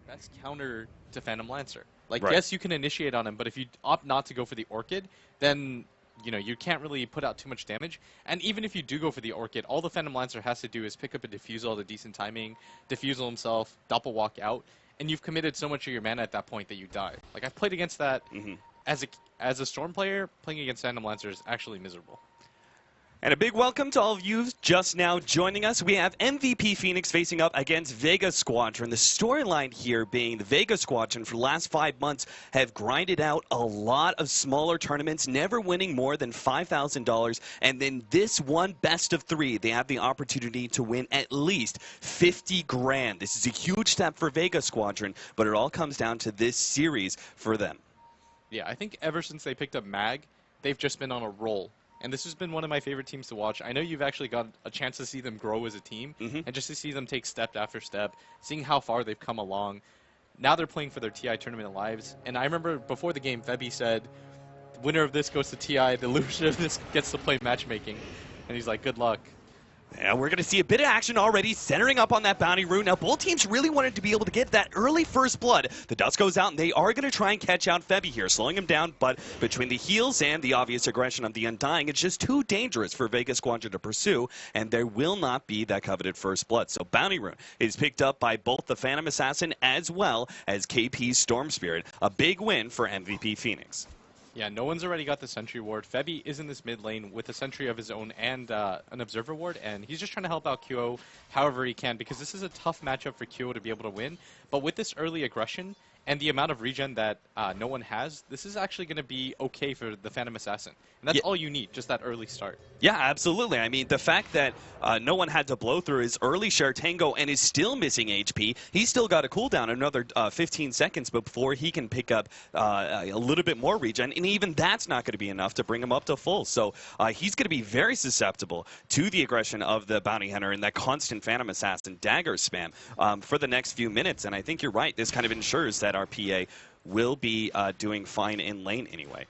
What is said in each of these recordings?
best counter to Phantom Lancer. Like, Right. yes, you can initiate on him, but if you opt not to go for the Orchid, then, you can't really put out too much damage. And even if you do go for the Orchid, all the Phantom Lancer has to do is pick up a Diffusal at a decent timing, Diffusal himself, Doppel walk out, and you've committed so much of your mana at that point that you die. Like, I've played against that as a Storm player. Playing against Phantom Lancer is actually miserable. And a big welcome to all of you just now joining us. We have MVP Phoenix facing up against Vega Squadron. The storyline here being the Vega Squadron for the last 5 months have grinded out a lot of smaller tournaments, never winning more than $5,000. And then this one best of 3, they have the opportunity to win at least 50 grand. This is a huge step for Vega Squadron, but it all comes down to this series for them. Yeah, I think ever since they picked up Mag, they've just been on a roll. And this has been one of my favorite teams to watch. I know you've actually got a chance to see them grow as a team, and just to see them take step after step, seeing how far they've come along. Now they're playing for their TI tournament lives. And I remember before the game, Febby said, the winner of this goes to TI, the loser of this gets to play matchmaking. And he's like, good luck. Yeah, we're going to see a bit of action already, centering up on that bounty rune. Now, both teams really wanted to be able to get that early first blood. The dust goes out, and they are going to try and catch out Febby here, slowing him down. But between the heals and the obvious aggression of the Undying, it's just too dangerous for Vega Squadron to pursue, and there will not be that coveted first blood. So bounty rune is picked up by both the Phantom Assassin as well as KP's Storm Spirit. A big win for MVP Phoenix. Yeah, no one's already got the Sentry Ward. Febby is in this mid lane with a Sentry of his own and an Observer Ward, and he's just trying to help out QO however he can, because this is a tough matchup for QO to be able to win. But with this early aggression and the amount of regen that no one has, this is actually going to be okay for the Phantom Assassin. And that's all you need, just that early start. Yeah, absolutely. I mean, the fact that no one had to blow through his early share Tango and is still missing HP, he's still got a cooldown another 15 seconds before he can pick up a little bit more regen, and even that's not going to be enough to bring him up to full. So he's going to be very susceptible to the aggression of the Bounty Hunter and that constant Phantom Assassin dagger spam for the next few minutes. And I think you're right. This kind of ensures that our PA will be doing fine in lane anyway.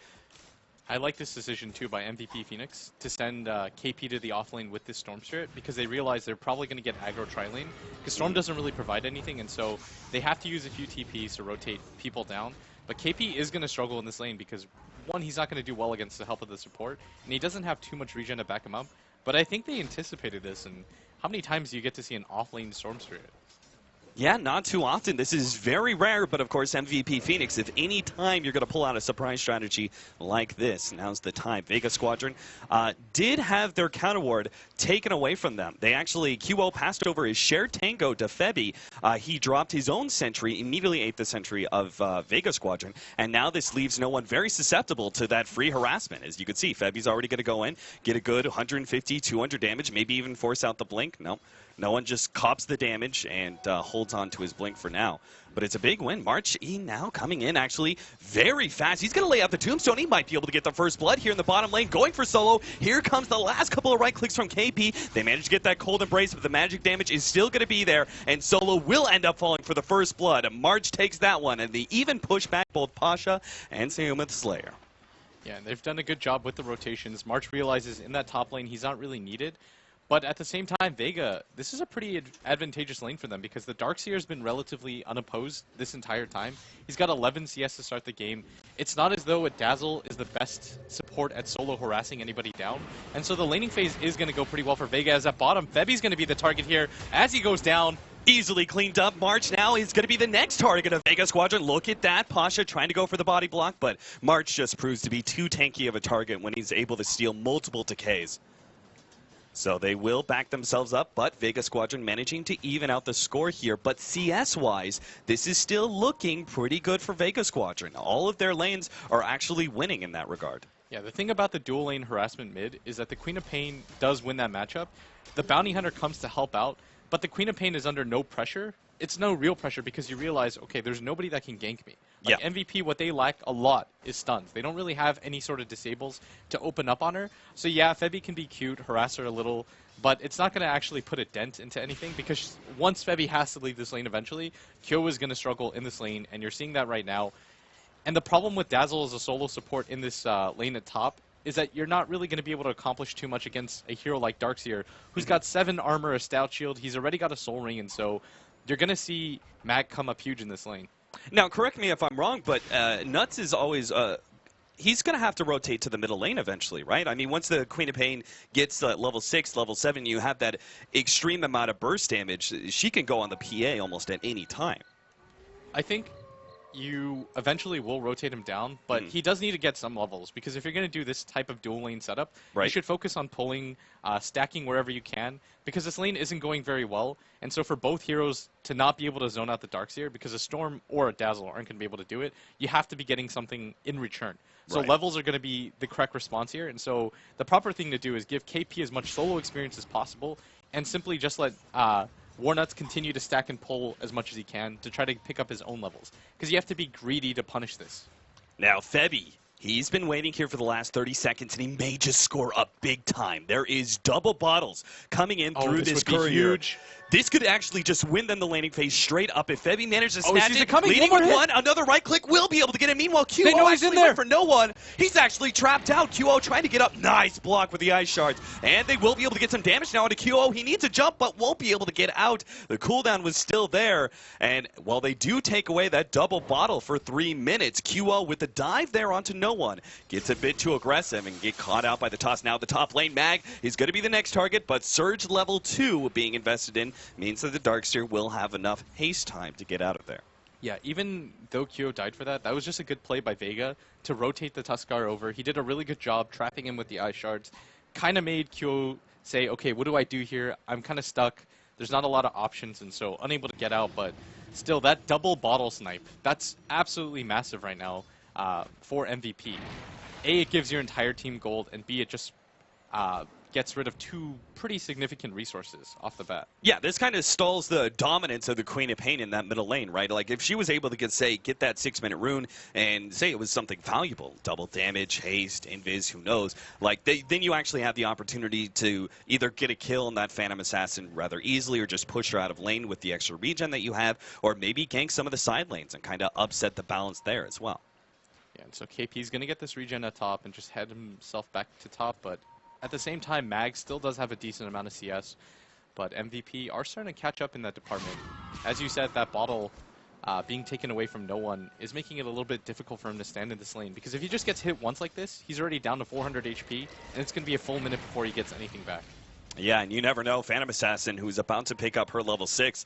I like this decision, too, by MVP Phoenix to send KP to the offlane with this Storm Spirit, because they realize they're probably going to get aggro tri-lane, because Storm doesn't really provide anything, and so they have to use a few TPs to rotate people down. But KP is going to struggle in this lane because, one, he's not going to do well against the help of the support, and he doesn't have too much regen to back him up. But I think they anticipated this, and how many times do you get to see an offlane Storm Spirit? Yeah, not too often. This is very rare, but of course, MVP Phoenix, if any time you're going to pull out a surprise strategy like this, now's the time. Vega Squadron did have their counter ward taken away from them. They actually, QO passed over his shared Tango to Febby. He dropped his own sentry, immediately ate the sentry of Vega Squadron, and now this leaves no one very susceptible to that free harassment. As you can see, Febby's already going to go in, get a good 150, 200 damage, maybe even force out the blink. No. No one just cops the damage and holds on to his blink for now. But it's a big win. March E now coming in actually very fast. He's going to lay out the tombstone. He might be able to get the first blood here in the bottom lane. Going for solo. Here comes the last couple of right clicks from KP. They managed to get that cold embrace, but the magic damage is still going to be there. And solo will end up falling for the first blood. March takes that one. And they even push back both Pasha and Seumith Slayer. Yeah, and they've done a good job with the rotations. March realizes in that top lane he's not really needed. But at the same time, Vega, this is a pretty advantageous lane for them because the Darkseer has been relatively unopposed this entire time. He's got 11 CS to start the game. It's not as though a Dazzle is the best support at solo harassing anybody down. And so the laning phase is going to go pretty well for Vega, as at bottom, Febby's going to be the target here as he goes down. Easily cleaned up. March now is going to be the next target of Vega Squadron. Look at that. Pasha trying to go for the body block, but March just proves to be too tanky of a target when he's able to steal multiple decays. So they will back themselves up, but Vega Squadron managing to even out the score here. But CS-wise, this is still looking pretty good for Vega Squadron. All of their lanes are actually winning in that regard. Yeah, the thing about the dual lane harassment mid is that the Queen of Pain does win that matchup. The Bounty Hunter comes to help out, but the Queen of Pain is under no pressure. It's no real pressure because you realize, okay, there's nobody that can gank me. Like MVP, what they lack a lot is stuns. They don't really have any sort of disables to open up on her. So yeah, Febby can be cute, harass her a little, but it's not going to actually put a dent into anything because once Febby has to leave this lane eventually, Kyo is going to struggle in this lane, and you're seeing that right now. And the problem with Dazzle as a solo support in this lane at top is that you're not really going to be able to accomplish too much against a hero like Darkseer, who's got 7 armor, a stout shield. He's already got a soul ring, and so you're going to see Mag come up huge in this lane. Now, correct me if I'm wrong, but Nuts is always he's going to have to rotate to the middle lane eventually, right? I mean, once the Queen of Pain gets level 6, level 7, you have that extreme amount of burst damage, she can go on the PA almost at any time. I think you eventually will rotate him down, but he does need to get some levels, because if you're going to do this type of dual lane setup, you should focus on pulling, stacking wherever you can, because this lane isn't going very well, and so for both heroes to not be able to zone out the Darkseer, because a Storm or a Dazzle aren't going to be able to do it, you have to be getting something in return. So levels are going to be the correct response here, and so the proper thing to do is give KP as much solo experience as possible, and simply just let Warnuts continue to stack and pull as much as he can to try to pick up his own levels, because you have to be greedy to punish this. Now, Febby, he's been waiting here for the last 30 seconds, and he may just score up big time. There is double bottles coming in through this courier. Huge. This could actually just win them the landing phase straight up. If Febby manages to snatch it, coming. leading with one, another right click will be able to get it. Meanwhile, QO he's in actually there went for no one. He's actually trapped out. QO trying to get up. Nice block with the ice shards. And they will be able to get some damage now onto QO. He needs a jump, but won't be able to get out. The cooldown was still there. And while they do take away that double bottle for 3 minutes, QO with the dive there onto no one gets a bit too aggressive and get caught out by the toss. Now the top lane, Mag is going to be the next target, but Surge level 2 being invested in means that the Darkseer will have enough haste time to get out of there. Yeah, even though QO died for that, that was just a good play by Vega to rotate the Tuskar over. He did a really good job trapping him with the Ice Shards. Kind of made QO say, okay, what do I do here? I'm kind of stuck. There's not a lot of options, and so unable to get out, but still, that double bottle snipe, that's absolutely massive right now for MVP. A, it gives your entire team gold, and B, it just gets rid of 2 pretty significant resources off the bat. Yeah, this kind of stalls the dominance of the Queen of Pain in that middle lane, right? Like, if she was able to get that 6-minute rune and say it was something valuable, double damage, haste, invis, who knows, like, then you actually have the opportunity to either get a kill on that Phantom Assassin rather easily or just push her out of lane with the extra regen that you have, or maybe gank some of the side lanes and kind of upset the balance there as well. Yeah, and so KP's going to get this regen at top and just head himself back to top, but at the same time, Mag still does have a decent amount of CS, but MVP are starting to catch up in that department. As you said, that bottle being taken away from no one is making it a little bit difficult for him to stand in this lane, because if he just gets hit once like this, he's already down to 400 HP, and it's going to be a full minute before he gets anything back. Yeah, and you never know. Phantom Assassin, who's about to pick up her level 6,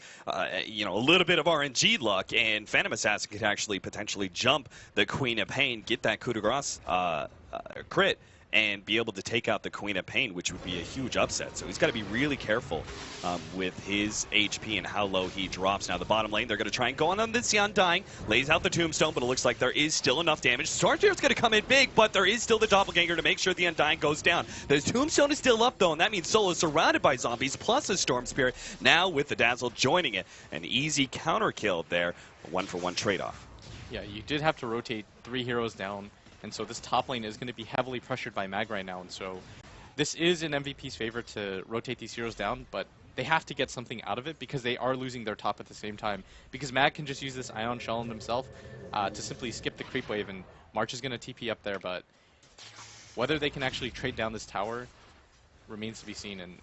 you know, a little bit of RNG luck, and Phantom Assassin could actually potentially jump the Queen of Pain, get that coup de grace crit, and be able to take out the Queen of Pain, which would be a huge upset. So he's got to be really careful with his HP and how low he drops. Now the bottom lane, they're going to try and go on this Undying. Lays out the Tombstone, but it looks like there is still enough damage. Starfield's going to come in big, but there is still the Doppelganger to make sure the Undying goes down. The Tombstone is still up, though, and that means Solo is surrounded by zombies, plus a Storm Spirit. Now with the Dazzle joining it, an easy counter kill there. A 1-for-1 trade-off. Yeah, you did have to rotate 3 heroes down, and so this top lane is going to be heavily pressured by Mag right now, and so this is in MVP's favor to rotate these heroes down, but they have to get something out of it because they are losing their top at the same time. Because Mag can just use this Ion Shell on himself to simply skip the creep wave, and March is going to TP up there, but whether they can actually trade down this tower remains to be seen. And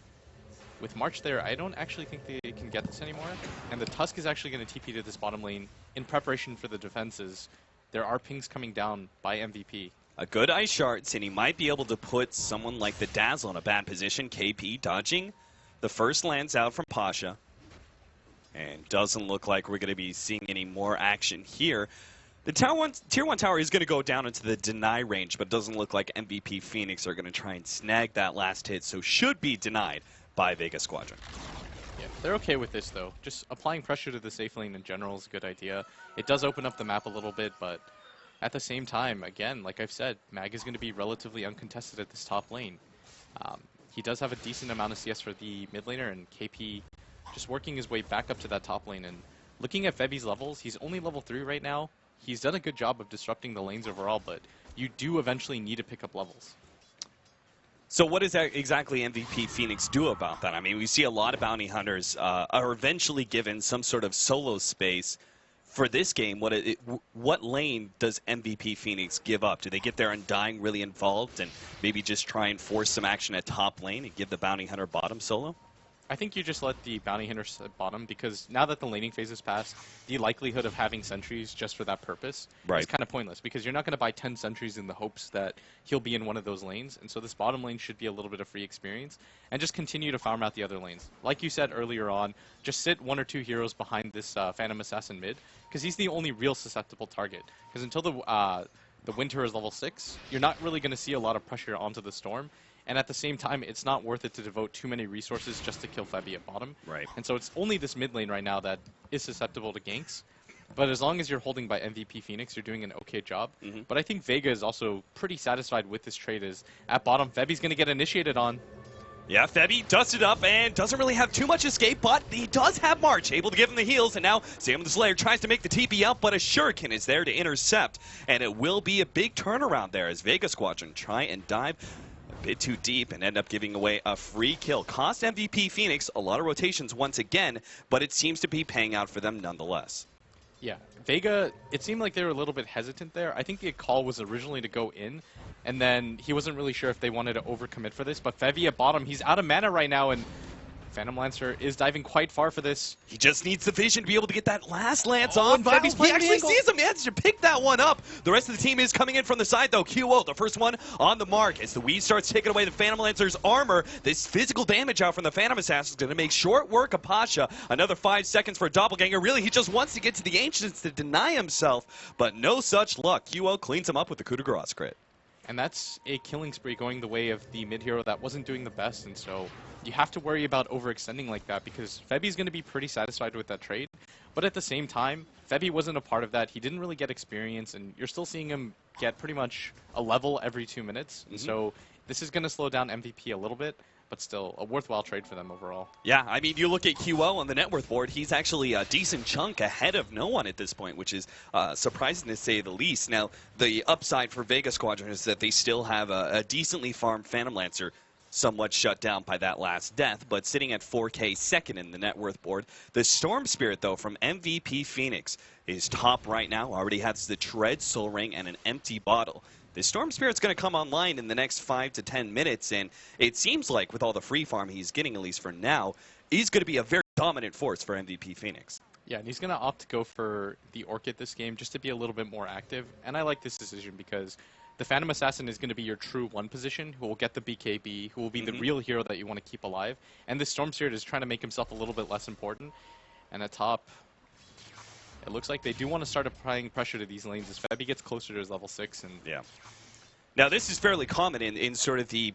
with March there, I don't actually think they can get this anymore, and the Tusk is actually going to TP to this bottom lane in preparation for the defenses. There are pings coming down by MVP. A good Ice Shards, and he might be able to put someone like the Dazzle in a bad position. KP dodging the first lands out from Pasha. And doesn't look like we're going to be seeing any more action here. The Tier 1 tower is going to go down into the deny range, but it doesn't look like MVP Phoenix are going to try and snag that last hit, so should be denied by Vega Squadron. Yeah, they're okay with this, though. Just applying pressure to the safe lane in general is a good idea. It does open up the map a little bit, but at the same time, again, like I've said, Mag is going to be relatively uncontested at this top lane. He does have a decent amount of CS for the mid laner, and KP just working his way back up to that top lane. And looking at Febby's levels, he's only level 3 right now. He's done a good job of disrupting the lanes overall, but you do eventually need to pick up levels. So what does that exactly MVP Phoenix do about that? I mean, we see a lot of bounty hunters are eventually given some sort of solo space. For this game, what lane does MVP Phoenix give up? Do they get their Undying really involved and maybe just try and force some action at top lane and give the bounty hunter bottom solo? I think you just let the bounty hunter sit bottom because now that the laning phase is passed, the likelihood of having sentries just for that purpose is kind of pointless because you're not going to buy 10 sentries in the hopes that he'll be in one of those lanes. And so this bottom lane should be a little bit of free experience and just continue to farm out the other lanes. Like you said earlier on, just sit 1 or 2 heroes behind this Phantom Assassin mid because he's the only real susceptible target. Because until the Winter is level 6, you're not really going to see a lot of pressure onto the Storm. And at the same time, it's not worth it to devote too many resources just to kill Febby at bottom. Right. And so it's only this mid lane right now that is susceptible to ganks. But as long as you're holding by MVP Phoenix, you're doing an okay job. But I think Vega is also pretty satisfied with this trade as at bottom, Febby's going to get initiated on. Yeah, Febby dusted up and doesn't really have too much escape, but he does have March, able to give him the heals, and now Sam the Slayer tries to make the TP out, but a Shuriken is there to intercept, and it will be a big turnaround there as Vega Squadron try and dive a bit too deep and end up giving away a free kill. Cost MVP Phoenix a lot of rotations once again, but it seems to be paying out for them nonetheless. Yeah, Vega, it seemed like they were a little bit hesitant there. I think the call was originally to go in, and then he wasn't really sure if they wanted to overcommit for this. But Febby at bottom, he's out of mana right now, and Phantom Lancer is diving quite far for this. He just needs the vision to be able to get that last lance on. Wow, He actually sees him. He has to pick that one up. The rest of the team is coming in from the side, though. QO, the first one on the mark. As the weed starts taking away the Phantom Lancer's armor, this physical damage out from the Phantom Assassin is going to make short work of Pasha. Another 5 seconds for a doppelganger. Really, he just wants to get to the Ancients to deny himself, but no such luck. QO cleans him up with the coup de grace crit. And that's a killing spree going the way of the mid hero that wasn't doing the best, and so you have to worry about overextending like that because Febby's going to be pretty satisfied with that trade. But at the same time, Febby wasn't a part of that. He didn't really get experience, and you're still seeing him get pretty much a level every 2 minutes. And so this is going to slow down MVP a little bit, but still a worthwhile trade for them overall. Yeah, I mean, you look at QO on the net worth board, he's actually a decent chunk ahead of no one at this point, which is surprising to say the least. Now, the upside for Vega Squadron is that they still have a decently farmed Phantom Lancer, somewhat shut down by that last death, but sitting at 4K second in the net worth board. The Storm Spirit, though, from MVP Phoenix is top right now, already has the Tread, Soul Ring, and an empty bottle. The Storm Spirit's going to come online in the next 5 to 10 minutes, and it seems like with all the free farm he's getting, at least for now, he's going to be a very dominant force for MVP Phoenix. Yeah, and he's going to opt to go for the Orchid this game just to be a little bit more active, and I like this decision because the Phantom Assassin is going to be your true one position, who will get the BKB, who will be the real hero that you want to keep alive. And this Storm Spirit is trying to make himself a little bit less important. And at top, it looks like they do want to start applying pressure to these lanes as Febby gets closer to his level 6. And yeah. Now, this is fairly common in sort of the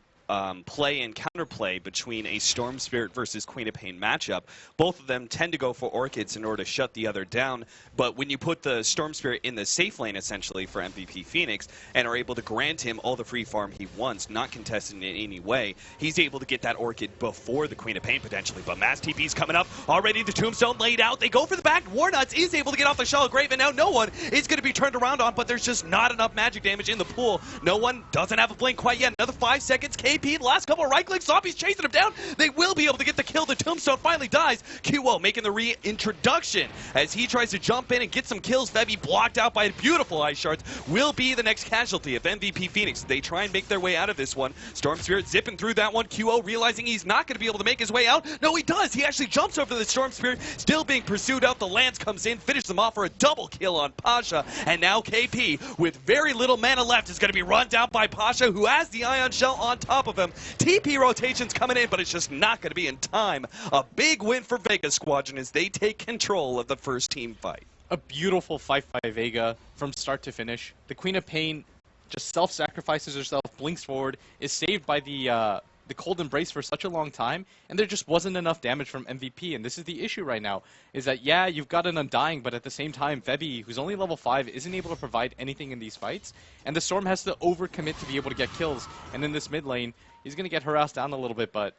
play and counterplay between a Storm Spirit versus Queen of Pain matchup. Both of them tend to go for Orchids in order to shut the other down, but when you put the Storm Spirit in the safe lane, essentially, for MVP Phoenix, and are able to grant him all the free farm he wants, not contested in any way, he's able to get that Orchid before the Queen of Pain, potentially. But Mass TP's coming up, already the Tombstone laid out, they go for the back, Warnuts is able to get off the Shallow Grave, and now no one is going to be turned around on, but there's just not enough magic damage in the pool. No one doesn't have a blink quite yet. Another 5 seconds, KP, the last couple of right clicks, zombies chasing him down. They will be able to get the kill. The Tombstone finally dies. QO making the reintroduction as he tries to jump in and get some kills. Febby blocked out by beautiful ice shards will be the next casualty of MVP Phoenix. They try and make their way out of this one. Storm Spirit zipping through that one. QO realizing he's not going to be able to make his way out. No, he does. He actually jumps over the Storm Spirit, still being pursued out. The Lance comes in, finishes them off for a double kill on Pasha. And now KP, with very little mana left, is going to be run down by Pasha, who has the Ion Shell on top of him. TP rotations coming in, but it's just not going to be in time. A big win for Vega Squadron as they take control of the first team fight. A beautiful fight by Vega from start to finish. The Queen of Pain just self-sacrifices herself, blinks forward, is saved by the Cold Embrace for such a long time, and there just wasn't enough damage from MVP, and this is the issue right now, is that, yeah, you've got an Undying, but at the same time, Febby, who's only level 5, isn't able to provide anything in these fights, and the Storm has to overcommit to be able to get kills, and in this mid lane, he's going to get harassed down a little bit, but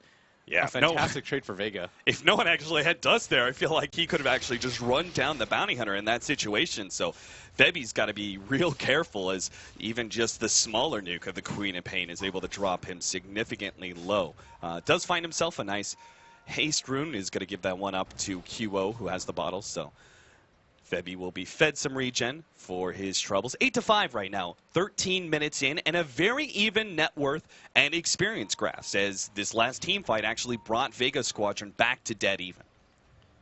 yeah, a fantastic trade for Vega. If no one actually had dust there, I feel like he could have actually just run down the Bounty Hunter in that situation. So Febby's got to be real careful as even just the smaller nuke of the Queen of Pain is able to drop him significantly low. Does find himself a nice haste rune, is going to give that one up to QO, who has the bottle. So Febby will be fed some regen for his troubles. 8-5 right now, 13 minutes in, and a very even net worth and experience graphs, as this last team fight actually brought Vega Squadron back to dead even.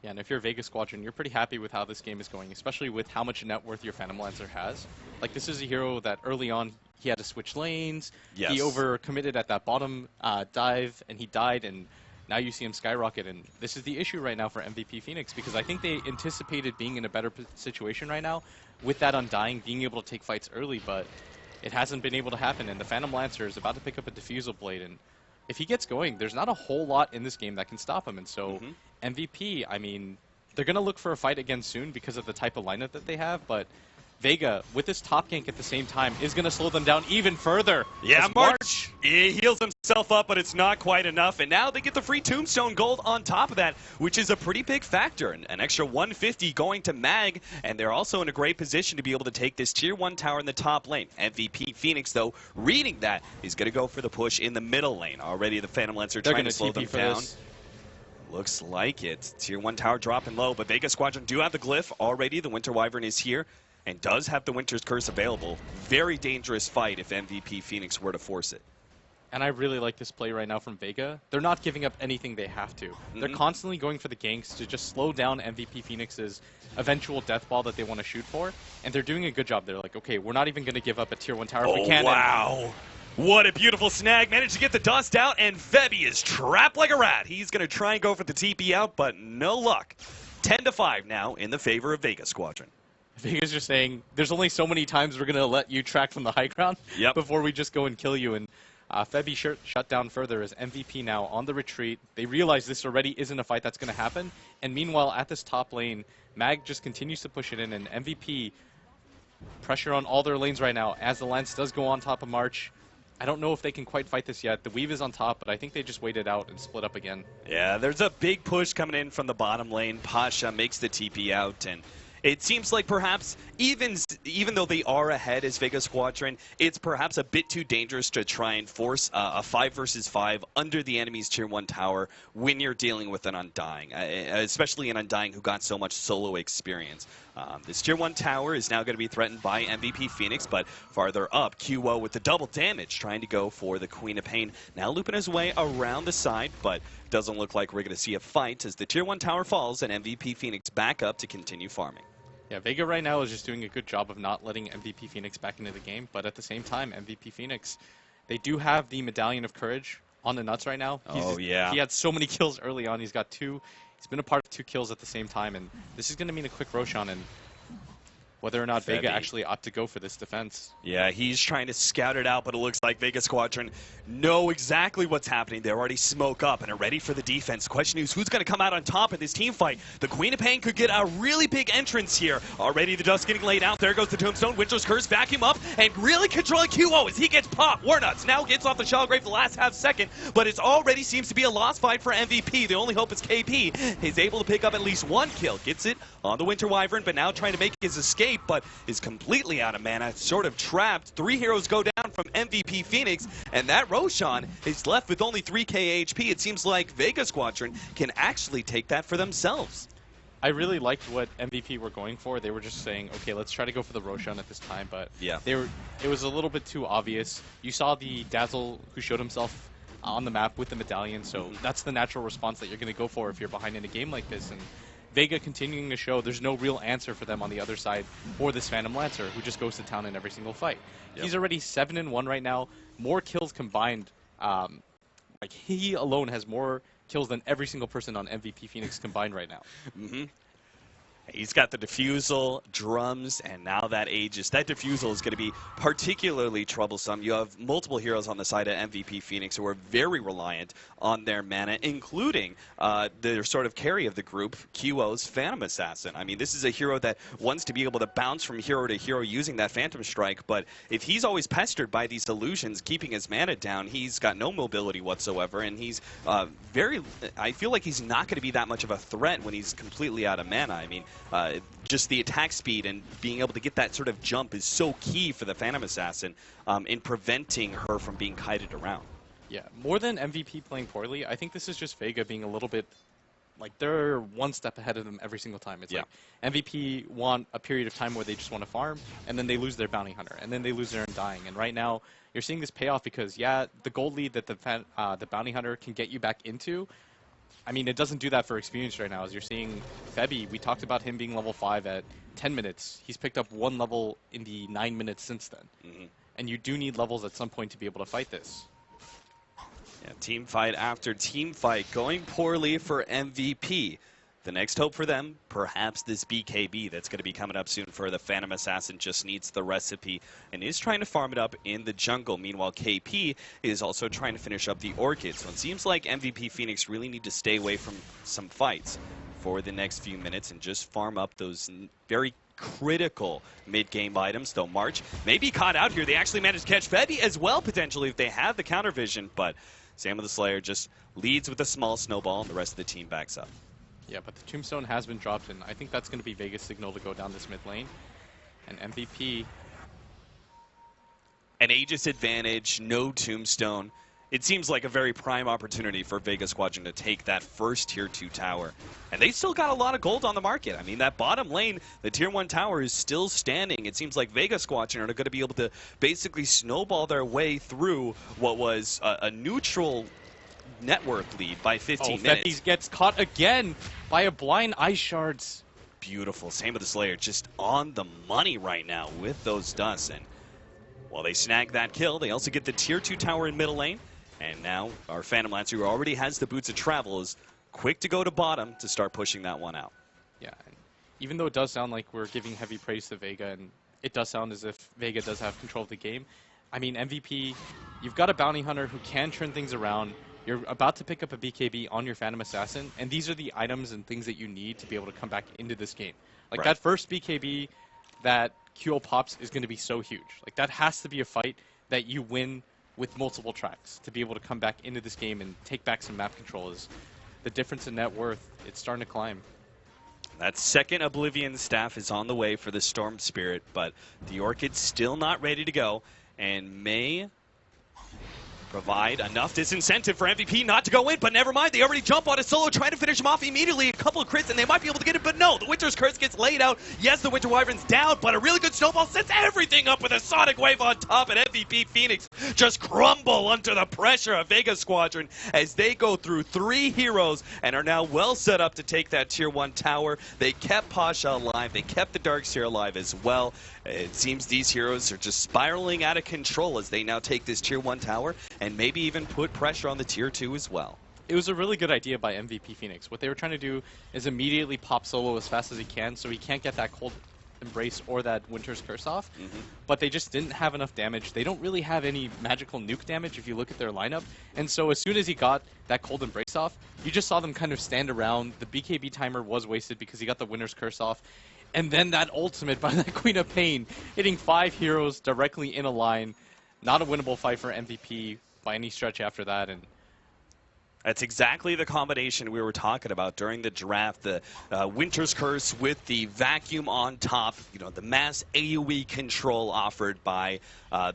Yeah, and if you're Vega Squadron, you're pretty happy with how this game is going, especially with how much net worth your Phantom Lancer has. Like, this is a hero that early on, he had to switch lanes, Yes. He overcommitted at that bottom dive, and he died, and now you see him skyrocket, and this is the issue right now for MVP Phoenix, because I think they anticipated being in a better situation right now with that Undying, being able to take fights early, but it hasn't been able to happen, and the Phantom Lancer is about to pick up a Diffusal Blade, and if he gets going, there's not a whole lot in this game that can stop him, and so MVP, I mean, they're going to look for a fight again soon because of the type of lineup that they have, but Vega, with this top gank at the same time, is going to slow them down even further. Yeah, March, he heals himself up, but it's not quite enough. And now they get the free Tombstone Gold on top of that, which is a pretty big factor. An extra 150 going to Mag, and they're also in a great position to be able to take this Tier 1 tower in the top lane. MVP Phoenix, though, reading that, is going to go for the push in the middle lane. Already the Phantom Lancer trying to slow them down. Looks like it. Tier 1 tower dropping low, but Vega Squadron do have the glyph already. The Winter Wyvern is here and does have the Winter's Curse available. Very dangerous fight if MVP Phoenix were to force it. And I really like this play right now from Vega. They're not giving up anything they have to. They're constantly going for the ganks to just slow down MVP Phoenix's eventual death ball that they want to shoot for. And they're doing a good job. They're like, okay, we're not even going to give up a Tier 1 tower if we can. Wow. What a beautiful snag. Managed to get the dust out, and Febby is trapped like a rat. He's going to try and go for the TP out, but no luck. 10-5 now in the favor of Vega Squadron. Vega's just saying, there's only so many times we're going to let you track from the high ground before we just go and kill you. And Febby shut down further as MVP now on the retreat. They realize this already isn't a fight that's going to happen. And meanwhile, at this top lane, Mag just continues to push it in, and MVP pressure on all their lanes right now as the Lance does go on top of March. I don't know if they can quite fight this yet. The Weave is on top, but I think they just wait it out and split up again. Yeah, there's a big push coming in from the bottom lane. Pasha makes the TP out, and it seems like perhaps even though they are ahead as Vega Squadron, it's perhaps a bit too dangerous to try and force a 5 versus 5 under the enemy's Tier 1 tower when you're dealing with an Undying, especially an Undying who got so much solo experience. This Tier 1 tower is now going to be threatened by MVP Phoenix, but farther up, QO with the double damage trying to go for the Queen of Pain. Now looping his way around the side, but doesn't look like we're going to see a fight as the Tier 1 tower falls and MVP Phoenix back up to continue farming. Yeah, Vega right now is just doing a good job of not letting MVP Phoenix back into the game, but at the same time, MVP Phoenix, they do have the Medallion of Courage on the nuts right now. He had so many kills early on. He's got 2. He's been a part of 2 kills at the same time, and this is going to mean a quick Roshan, and whether or not Vega actually ought to go for this defense. Yeah, he's trying to scout it out, but it looks like Vega Squadron know exactly what's happening. They already smoke up and are ready for the defense. Question is, who's going to come out on top in this team fight? The Queen of Pain could get a really big entrance here. Already the dust getting laid out. There goes the Tombstone. Winter's Curse vacuum up and really controlling QO as he gets popped. Warnuts now gets off the Shellgrave the last half second, but it already seems to be a lost fight for MVP. The only hope is KP. He's able to pick up at least 1 kill. Gets it on the Winter Wyvern, but now trying to make his escape, but is completely out of mana, sort of trapped. 3 heroes go down from MVP Phoenix, and that Roshan is left with only 3k HP. It seems like Vega Squadron can actually take that for themselves. I really liked what MVP were going for. They were just saying, okay, let's try to go for the Roshan at this time, but it was a little bit too obvious. You saw the Dazzle who showed himself on the map with the Medallion, so that's the natural response that you're going to go for if you're behind in a game like this. And Vega continuing to show there's no real answer for them on the other side for this Phantom Lancer, who just goes to town in every single fight. He's already 7-1 right now. More kills combined. Like, he alone has more kills than every single person on MVP Phoenix combined right now. He's got the Diffusal, drums, and now that Aegis. That Diffusal is going to be particularly troublesome. You have multiple heroes on the side of MVP Phoenix who are very reliant on their mana, including their sort of carry of the group, QO's Phantom Assassin. I mean, this is a hero that wants to be able to bounce from hero to hero using that Phantom Strike, but if he's always pestered by these illusions, keeping his mana down, he's got no mobility whatsoever, and he's I feel like he's not going to be that much of a threat when he's completely out of mana. I mean, just the attack speed and being able to get that sort of jump is so key for the Phantom Assassin in preventing her from being kited around. Yeah, more than MVP playing poorly, I think this is just Vega being a little bit like they're one step ahead of them every single time. It's like MVP want a period of time where they just want to farm, and then they lose their bounty hunter, and then they lose their undying. And right now, you're seeing this payoff because the gold lead that the bounty hunter can get you back into. I mean, it doesn't do that for experience right now. As you're seeing, Febby, we talked about him being level 5 at 10 minutes. He's picked up 1 level in the 9 minutes since then. And you do need levels at some point to be able to fight this. Yeah, team fight after team fight going poorly for MVP. The next hope for them, perhaps this BKB that's going to be coming up soon for the Phantom Assassin, just needs the recipe and is trying to farm it up in the jungle. Meanwhile, KP is also trying to finish up the Orchid. So it seems like MVP Phoenix really need to stay away from some fights for the next few minutes and just farm up those very critical mid-game items. Though March may be caught out here. They actually managed to catch Febby as well, potentially, if they have the counter vision. But Sam of the Slayer just leads with a small snowball, and the rest of the team backs up. Yeah, but the Tombstone has been dropped, and I think that's going to be Vega's signal to go down this mid lane. And MVP... An Aegis advantage, no Tombstone. It seems like a very prime opportunity for Vega Squadron to take that first Tier 2 tower. And they still got a lot of gold on the market. I mean, that bottom lane, the Tier 1 tower is still standing. It seems like Vega Squadron are going to be able to basically snowball their way through what was a neutral net worth lead by 15 minutes. Fetties gets caught again by a blind ice shards. Beautiful. Sam of the Slayer just on the money right now with those dusts. And while they snag that kill, they also get the Tier 2 tower in middle lane. And now our Phantom Lancer, who already has the boots of travel, is quick to go to bottom to start pushing that one out. Yeah, and even though it does sound like we're giving heavy praise to Vega, and it does sound as if Vega does have control of the game, I mean, MVP, you've got a bounty hunter who can turn things around. You're about to pick up a BKB on your Phantom Assassin, and these are the items and things that you need to be able to come back into this game. Like, that first BKB that QO pops is going to be so huge. Like, that has to be a fight that you win with multiple tracks to be able to come back into this game and take back some map control. Is the difference in net worth, it's starting to climb. That second Oblivion staff is on the way for the Storm Spirit, but the Orchid's still not ready to go and may provide enough disincentive for MVP not to go in, but never mind. They already jump on a solo, trying to finish him off immediately. A couple of crits, and they might be able to get it, but no. The Winter's Curse gets laid out. Yes, the Winter Wyvern's down, but a really good snowball sets everything up with a Sonic Wave on top, and MVP Phoenix just crumble under the pressure of Vega Squadron as they go through 3 heroes and are now well set up to take that Tier 1 tower. They kept Pasha alive. They kept the Darkseer alive as well. It seems these heroes are just spiraling out of control as they now take this Tier 1 tower and maybe even put pressure on the Tier 2 as well. It was a really good idea by MVP Phoenix. What they were trying to do is immediately pop solo as fast as he can so he can't get that cold embrace or that Winter's Curse off. But they just didn't have enough damage. They don't really have any magical nuke damage if you look at their lineup. And so as soon as he got that cold embrace off, you just saw them kind of stand around. The BKB timer was wasted because he got the Winter's Curse off. And then that ultimate by that Queen of Pain, hitting 5 heroes directly in a line. Not a winnable fight for MVP by any stretch after that. And that's exactly the combination we were talking about during the draft. The Winter's Curse with the vacuum on top, you know, the mass AoE control offered by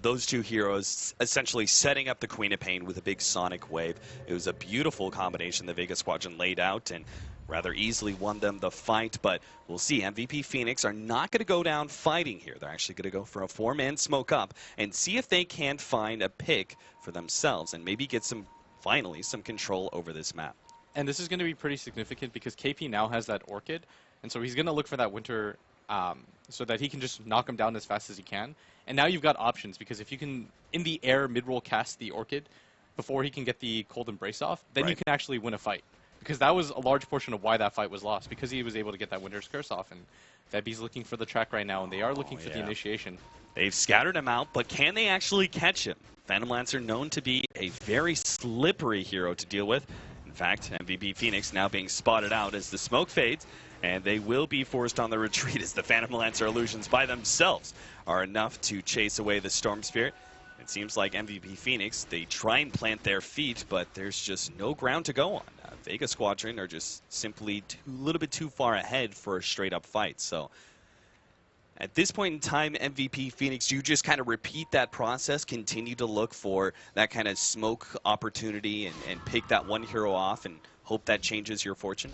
those 2 heroes, essentially setting up the Queen of Pain with a big Sonic Wave. It was a beautiful combination the Vega Squadron laid out and rather easily won them the fight, but we'll see. MVP Phoenix are not going to go down fighting here. They're actually going to go for a 4-man smoke up and see if they can find a pick for themselves and maybe get finally some control over this map. And this is going to be pretty significant because KP now has that Orchid, and so he's going to look for that Winter so that he can just knock him down as fast as he can. And now you've got options because if you can, in the air, mid-roll cast the Orchid before he can get the Cold Embrace off, then you can actually win a fight. Because that was a large portion of why that fight was lost, because he was able to get that Winter's Curse off. And Febby's looking for the track right now, and they are looking for the initiation. They've scattered him out, but can they actually catch him? Phantom Lancer known to be a very slippery hero to deal with. In fact, MVP Phoenix now being spotted out as the smoke fades, and they will be forced on the retreat as the Phantom Lancer illusions by themselves are enough to chase away the Storm Spirit. It seems like MVP Phoenix, they try and plant their feet, but there's just no ground to go on. Vega Squadron are just simply a little bit too far ahead for a straight-up fight. So at this point in time, MVP Phoenix, you just kind of repeat that process, continue to look for that kind of smoke opportunity and pick that one hero off and hope that changes your fortune?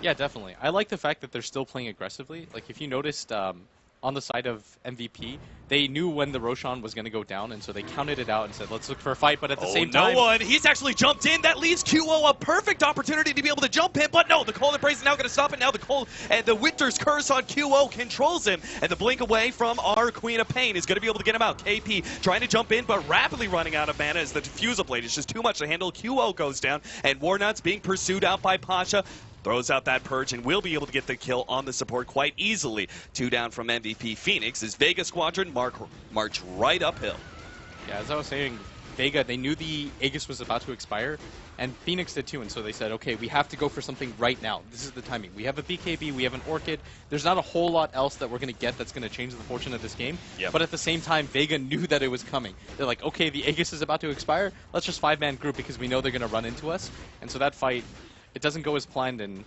Yeah, definitely. I like the fact that they're still playing aggressively. Like, if you noticed, on the side of MVP, they knew when the Roshan was going to go down, and so they counted it out and said, let's look for a fight, but at the same time... no one! He's actually jumped in. That leaves QO a perfect opportunity to be able to jump in, but no, the Cold Embrace is now going to stop it. Now the Cold and the Winter's Curse on QO controls him, and the blink away from our Queen of Pain is going to be able to get him out. KP trying to jump in, but rapidly running out of mana as the Diffusal Blade is just too much to handle. QO goes down, and Warnuts being pursued out by Pasha. Throws out that Purge and will be able to get the kill on the support quite easily. 2 down from MVP Phoenix as Vega Squadron march right uphill. Yeah, as I was saying, Vega, they knew the Aegis was about to expire, and Phoenix did too, and so they said, okay, we have to go for something right now. This is the timing. We have a BKB, we have an Orchid. There's not a whole lot else that we're going to get that's going to change the fortune of this game. Yep. But at the same time, Vega knew that it was coming. They're like, okay, the Aegis is about to expire. Let's just 5-man group because we know they're going to run into us. And so that fight, it doesn't go as planned, and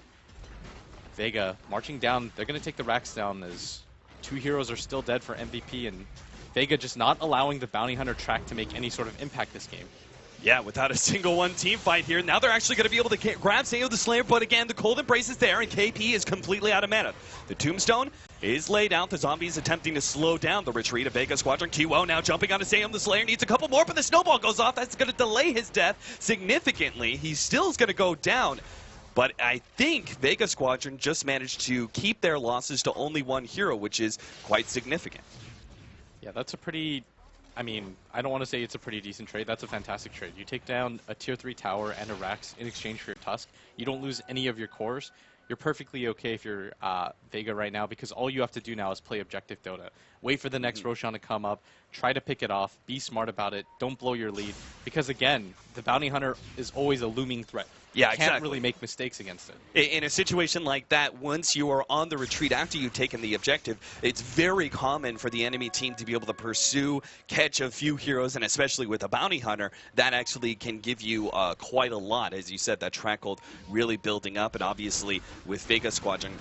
Vega marching down. They're going to take the racks down as 2 heroes are still dead for MVP, and Vega just not allowing the Bounty Hunter track to make any sort of impact this game. Yeah, without a single one team fight here. Now they're actually going to be able to grab Sayo the Slayer, but again, the Cold Embrace is there, and KP is completely out of mana. The Tombstone is laid out. The zombies attempting to slow down the retreat of Vega Squadron. QO now jumping onto Sayo the Slayer. Needs a couple more, but the snowball goes off. That's going to delay his death significantly. He still is going to go down. But I think Vega Squadron just managed to keep their losses to only 1 hero, which is quite significant. Yeah, that's a pretty... I mean, I don't want to say it's a pretty decent trade. That's a fantastic trade. You take down a tier 3 tower and a Rax in exchange for your Tusk. You don't lose any of your cores. You're perfectly okay if you're Vega right now, because all you have to do now is play objective Dota. Wait for the next Roshan to come up, try to pick it off, be smart about it, don't blow your lead, because again, the Bounty Hunter is always a looming threat. Yeah, you can't really make mistakes against it. In a situation like that, once you are on the retreat after you've taken the objective, it's very common for the enemy team to be able to pursue, catch a few heroes, and especially with a Bounty Hunter, that actually can give you quite a lot. As you said, that track hold really building up, and obviously with Vega Squadron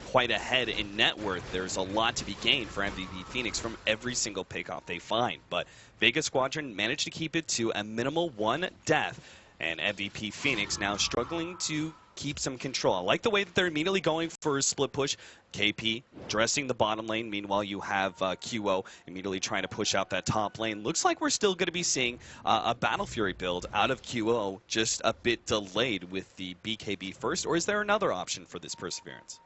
quite ahead in net worth, there's a lot to be gained for MVP Phoenix from every single pickoff they find. But Vega Squadron managed to keep it to a minimal 1 death. And MVP Phoenix now struggling to keep some control. I like the way that they're immediately going for a split push. KP dressing the bottom lane. Meanwhile, you have QO immediately trying to push out that top lane. Looks like we're still going to be seeing a Battle Fury build out of QO, just a bit delayed with the BKB first. Or is there another option for this Perseverance?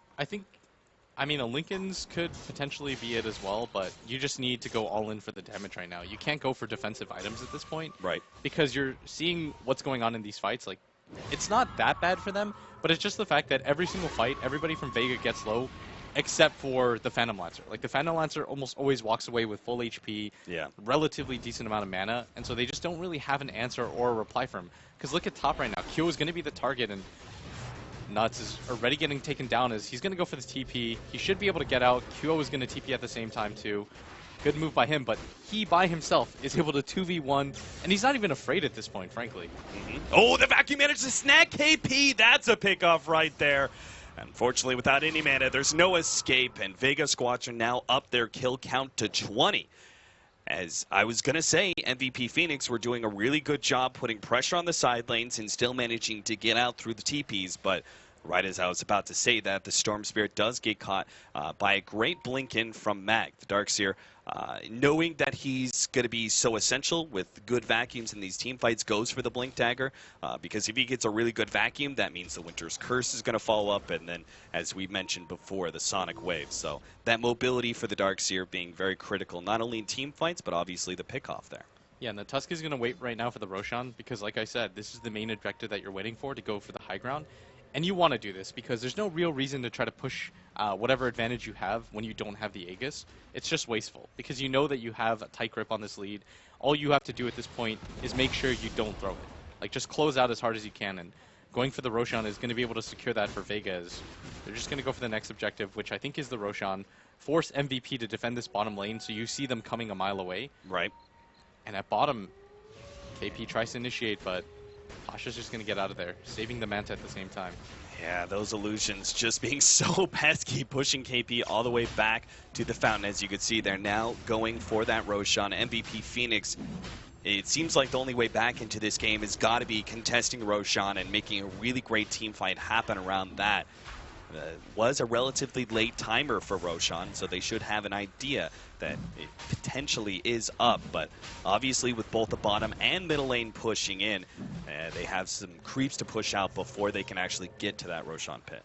I mean, a Lincoln's could potentially be it as well, but you just need to go all in for the damage right now. You can't go for defensive items at this point. Right. Because you're seeing what's going on in these fights. Like, it's not that bad for them, but it's just the fact that every single fight, everybody from Vega gets low, except for the Phantom Lancer. Like, the Phantom Lancer almost always walks away with full HP, relatively decent amount of mana, and so they just don't really have an answer or a reply for him. Because look at top right now. Q is going to be the target, and Nuts is already getting taken down as he's going to go for this TP. He should be able to get out. QO is going to TP at the same time too. Good move by him, but he by himself is able to 2v1, and he's not even afraid at this point, frankly. Oh, the vacuum managed to snag KP. That's a pickoff right there. Unfortunately, without any mana, there's no escape, and Vega Squadron now up their kill count to 20. As I was going to say, MVP Phoenix were doing a really good job putting pressure on the side lanes and still managing to get out through the TPs, but right as I was about to say that, the Storm Spirit does get caught by a great blink in from Mag. The Darkseer, knowing that he's going to be so essential with good vacuums in these team fights, goes for the Blink Dagger, because if he gets a really good vacuum, that means the Winter's Curse is going to follow up, and then, as we mentioned before, the Sonic Wave. So that mobility for the Darkseer being very critical, not only in team fights, but obviously the pickoff there. Yeah, and the Tusk is going to wait right now for the Roshan, because like I said, this is the main objective that you're waiting for, to go for the high ground. And you want to do this because there's no real reason to try to push whatever advantage you have when you don't have the Aegis. It's just wasteful because you know that you have a tight grip on this lead. All you have to do at this point is make sure you don't throw it. Like, just close out as hard as you can, and going for the Roshan is going to be able to secure that for Vega. As they're just going to go for the next objective, which I think is the Roshan. Force MVP to defend this bottom lane, so you see them coming a mile away. Right. And at bottom, KP tries to initiate, but Pasha's just going to get out of there, saving the Manta at the same time. Yeah, those illusions just being so pesky, pushing KP all the way back to the fountain. As you can see, they're now going for that Roshan. MVP Phoenix It seems like the only way back into this game has got to be contesting Roshan and making a really great team fight happen around that. Was a relatively late timer for Roshan, so they should have an idea that it potentially is up. But obviously with both the bottom and middle lane pushing in, they have some creeps to push out before they can actually get to that Roshan pit.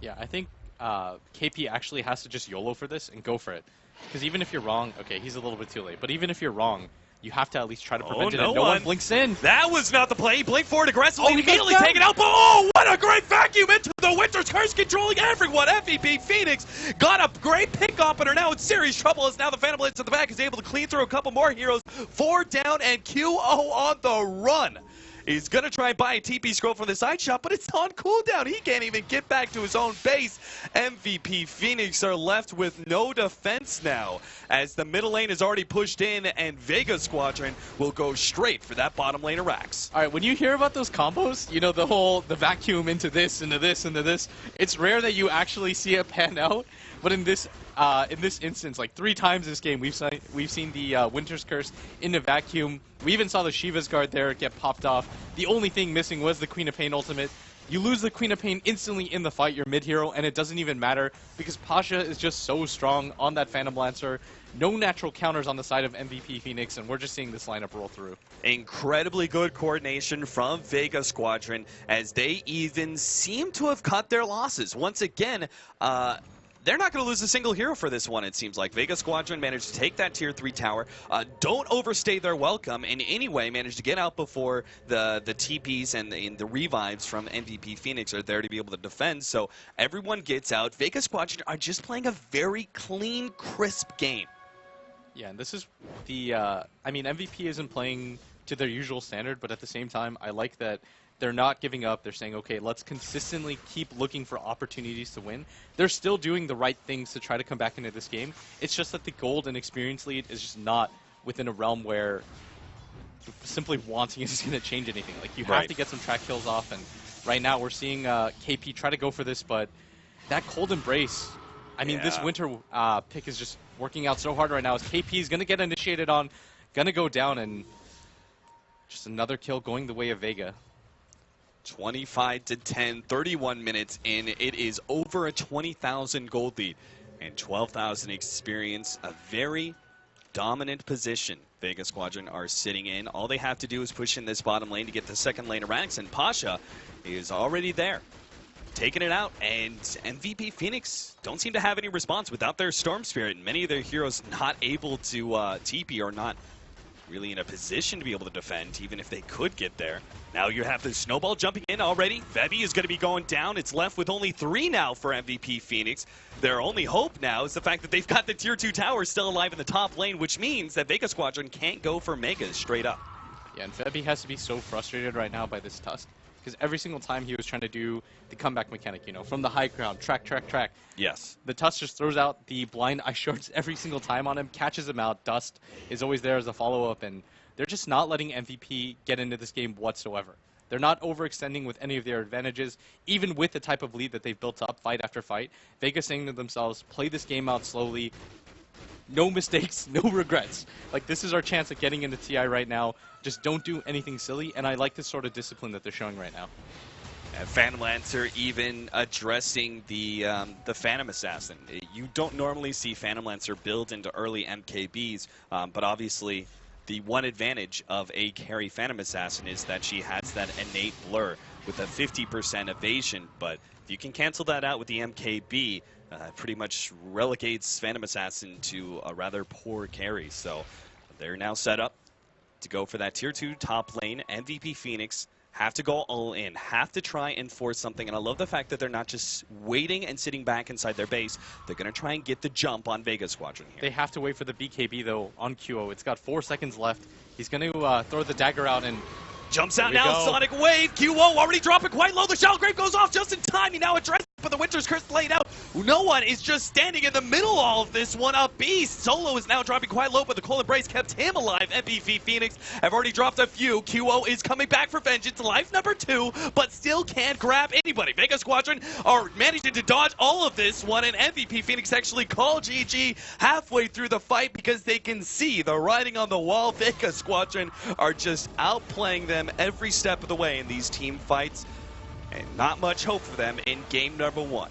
Yeah, I think KP actually has to just YOLO for this and go for it. Because even if you're wrong, okay, he's a little bit too late, but even if you're wrong, you have to at least try to prevent it, and no one blinks in. That was not the play. He blinked forward aggressively, immediately taken out. But oh, what a great vacuum into the Winter's Curse, controlling everyone. MVP Phoenix got a great pick up and are now in serious trouble as now the Phantom Blitz at the back is able to clean through a couple more heroes. 4 down and QO on the run. He's going to try and buy a TP scroll from the side shot, but it's on cooldown. He can't even get back to his own base. MVP Phoenix are left with no defense now, as the middle lane is already pushed in, and Vega Squadron will go straight for that bottom lane of Rax. All right, when you hear about those combos, you know, the vacuum into this, into this, into this, it's rare that you actually see it pan out, but in this instance, like 3 times this game, we've seen the Winter's Curse into vacuum. We even saw the Shiva's Guard there get popped off. The only thing missing was the Queen of Pain ultimate. You lose the Queen of Pain instantly in the fight, your mid hero, and it doesn't even matter because Pasha is just so strong on that Phantom Lancer. No natural counters on the side of MVP Phoenix, and we're just seeing this lineup roll through. Incredibly good coordination from Vega Squadron, as they even seem to have cut their losses. Once again, they're not going to lose a single hero for this one, it seems like. Vega Squadron managed to take that Tier 3 tower, don't overstay their welcome in any way, managed to get out before the TPs and the revives from MVP Phoenix are there to be able to defend, so everyone gets out. Vega Squadron are just playing a very clean, crisp game. Yeah, and this is the, I mean, MVP isn't playing to their usual standard, but at the same time, I like that they're not giving up. They're saying, okay, let's consistently keep looking for opportunities to win. They're still doing the right things to try to come back into this game. It's just that the gold and experience lead is just not within a realm where simply wanting is going to change anything. Like, you have to get some track kills off, and right now we're seeing KP try to go for this, but that cold embrace, I mean, this winter pick is just working out so hard right now as KP is going to get initiated on, going to go down, and just another kill going the way of Vega. 25-10, 31 minutes in. It is over a 20,000 gold lead and 12,000 experience. A very dominant position Vega Squadron are sitting in. All they have to do is push in this bottom lane to get the second lane of Rax, and Pasha is already there, taking it out. And MVP Phoenix don't seem to have any response without their Storm Spirit. Many of their heroes not able to TP or not really in a position to be able to defend, even if they could get there. Now you have the snowball jumping in already. Vebi is going to be going down. It's left with only 3 now for MVP Phoenix. Their only hope now is the fact that they've got the Tier 2 tower still alive in the top lane, which means that Vega Squadron can't go for Megas straight up. Yeah, and Vebi has to be so frustrated right now by this Tusk, because every single time he was trying to do the comeback mechanic, you know, from the high ground, track. Yes. The Tusk just throws out the blind ice shards every single time on him, catches him out. Dust is always there as a follow-up, and they're just not letting MVP get into this game whatsoever. They're not overextending with any of their advantages, even with the type of lead that they've built up fight after fight. Vegas saying to themselves, play this game out slowly. No mistakes, no regrets. Like, this is our chance at getting into TI right now. Just don't do anything silly, and I like this sort of discipline that they're showing right now. Phantom Lancer even addressing the Phantom Assassin. You don't normally see Phantom Lancer build into early MKBs, but obviously the one advantage of a carry Phantom Assassin is that she has that innate blur with a 50% evasion, but if you can cancel that out with the MKB, pretty much relegates Phantom Assassin to a rather poor carry. So they're now set up to go for that Tier 2 top lane. MVP Phoenix have to go all in, have to try and force something, and I love the fact that they're not just waiting and sitting back inside their base. They're going to try and get the jump on Vega Squadron here. They have to wait for the BKB, though, on QO. It's got 4 seconds left. He's going to throw the dagger out and jumps out now, Sonic Wave. QO already dropping quite low. The Shadow Grave goes off just in time. He now addresses, but but the Winter's Curse played out. No one is just standing in the middle of all of this one. A beast. Solo is now dropping quite low, but the Cold Embrace kept him alive. MVP Phoenix have already dropped a few. QO is coming back for vengeance. Life number 2, but still can't grab anybody. Vega Squadron are managing to dodge all of this one, and MVP Phoenix actually call GG halfway through the fight because they can see the writing on the wall. Vega Squadron are just outplaying them every step of the way in these team fights, and not much hope for them in game number 1.